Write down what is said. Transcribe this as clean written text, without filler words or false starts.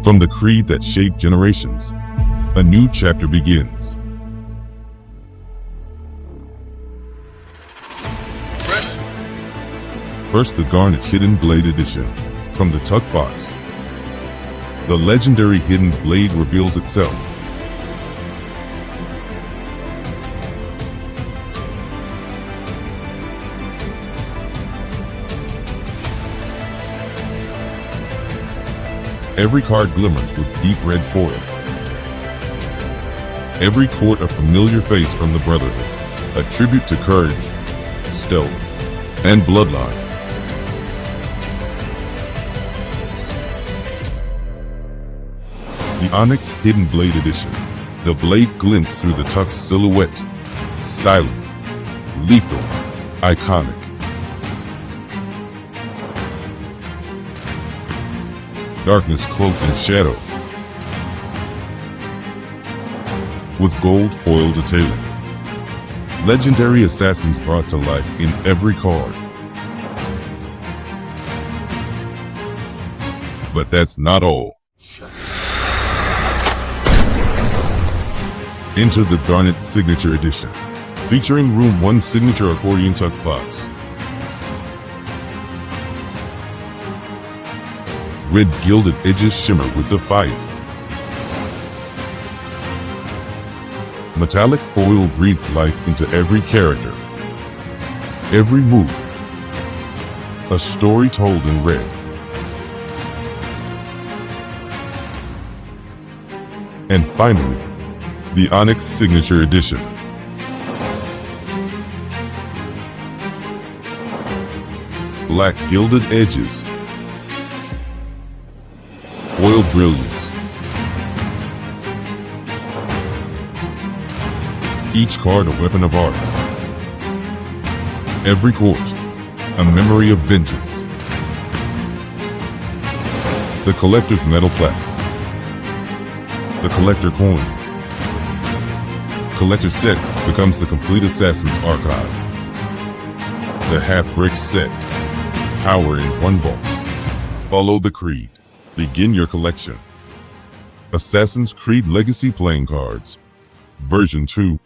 From the creed that shaped generations, a new chapter begins. First, the Garnet Hidden Blade Edition. From the tuck box, the legendary hidden blade reveals itself. Every card glimmers with deep red foil. Every court a familiar face from the Brotherhood, a tribute to courage, stealth, and bloodline. The Onyx Hidden Blade Edition. The blade glints through the tuck's silhouette. Silent, lethal, iconic. Darkness cloaked in shadow, with gold foil detailing. Legendary assassins brought to life in every card. But that's not all. Enter the Garnet Signature Edition, featuring Room 1 signature accordion tuck box. Red gilded edges shimmer with defiance. Metallic foil breathes life into every character, every move. A story told in red. And finally, the Onyx Signature Edition. Black gilded edges, foil brilliance. Each card a weapon of art. Every court a memory of vengeance. The collector's metal plaque. The collector coin. Collector set becomes the complete Assassin's archive. The half-brick set, power in one vault. Follow the creed. Begin your collection. Assassin's Creed Legacy Playing Cards, Version 2.